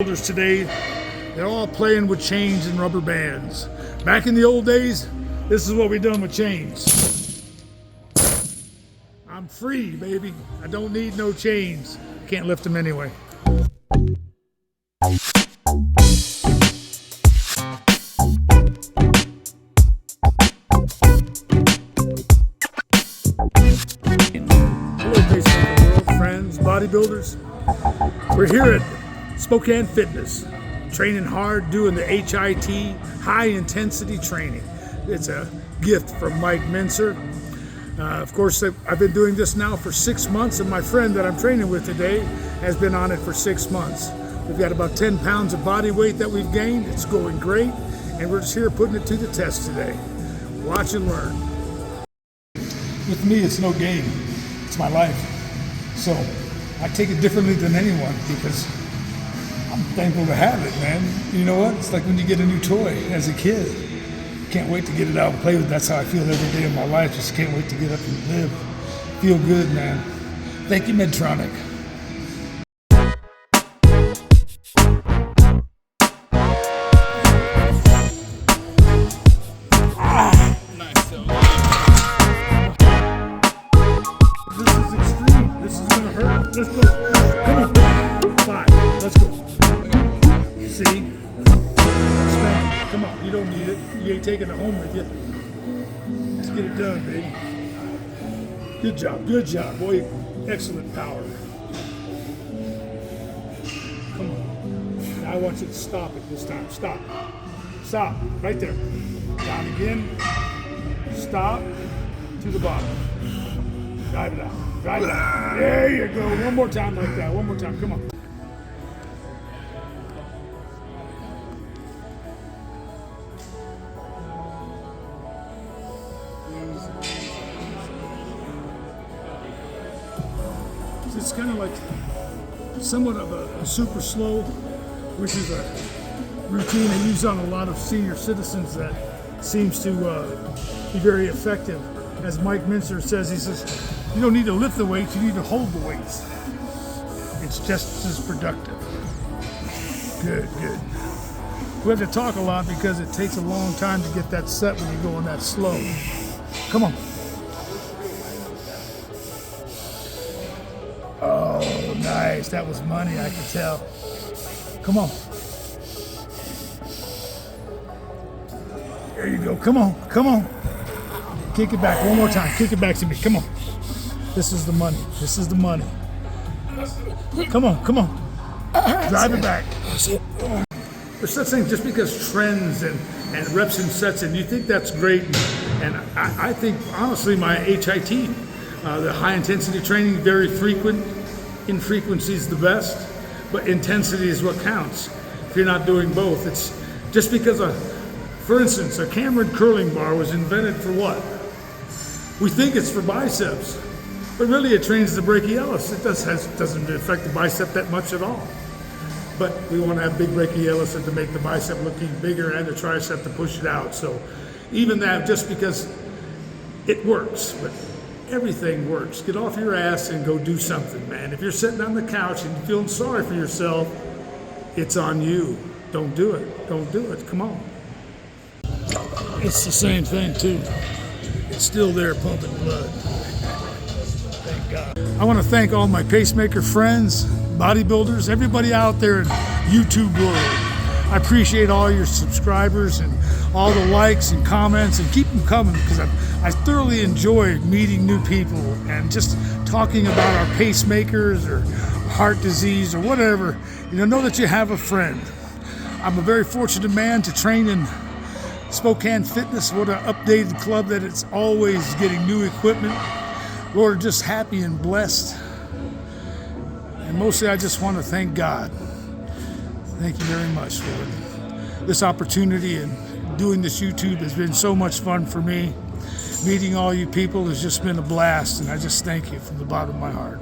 Today, they're all playing with chains and rubber bands. Back in the old days, this is what we done with chains. I'm free, baby. I don't need no chains. Can't lift them anyway. Hello, Pacemaker world, friends, bodybuilders. We're here at Spokane Fitness, training hard, doing the HIT, high intensity training. It's a gift from Mike Mincer. Of course, I've been doing this now for 6 months, and my friend that I'm training with today has been on it for 6 months. We've got about 10 pounds of body weight that we've gained. It's going great, and we're just here putting it to the test today. Watch and learn. With me, it's no game. It's my life. So I take it differently than anyone because I'm thankful to have it, man. You know what? It's like when you get a new toy as a kid. Can't wait to get it out and play with it. That's how I feel every day of my life. Just can't wait to get up and live. Feel good, man. Thank you, Medtronic. Nice. This is extreme. This is gonna hurt. Let's go. Come on. 5. Let's go. See? Stand. Come on. You don't need it. You ain't taking it home with you. Let's get it done, baby. Good job. Good job, boy. Excellent power. Come on. Now I want you to stop it this time. Stop. Stop. Right there. Down again. Stop. To the bottom. Drive it out. Drive it out. There you go. One more time like that. One more time. Come on. It's kind of like somewhat of a super slow, which is a routine they use on a lot of senior citizens that seems to be very effective. As Mike Mincer says, he says, you don't need to lift the weights, you need to hold the weights. It's just as productive. Good, good. We have to talk a lot because it takes a long time to get that set when you're going that slow. Come on. Oh, nice. That was money, I can tell. Come on. There you go. Come on. Come on. Kick it back one more time. Kick it back to me. Come on. This is the money. This is the money. Come on. Come on. Drive it back. There's such thing just because trends and reps and sets, and you think that's great. And I think, honestly, my HIT, the high intensity training, very frequent. Infrequency is the best, but intensity is what counts. If you're not doing both, it's just because for instance, a Cameron curling bar was invented for what? We think it's for biceps, but really it trains the brachialis. It doesn't affect the bicep that much at all. But we want to have big brachialis to make the bicep look even bigger and the tricep to push it out. So even that, just because it works, but everything works. Get off your ass and go do something, man. If you're sitting on the couch and feeling sorry for yourself, it's on you. Don't do it. Don't do it. Come on. It's the same thing, too. It's still there pumping blood. Thank God. I want to thank all my Pacemaker friends, bodybuilders, everybody out there in YouTube world. I appreciate all your subscribers and all the likes and comments, and keep them coming because I thoroughly enjoy meeting new people and just talking about our pacemakers or heart disease or whatever. Know that you have a friend. I'm a very fortunate man to train in Spokane Fitness. What an updated club that it's always getting new equipment. Lord, just happy and blessed. And mostly I just want to thank God. Thank you very much, Lord. This opportunity and doing this YouTube has been so much fun for me. Meeting all you people has just been a blast, and I just thank you from the bottom of my heart.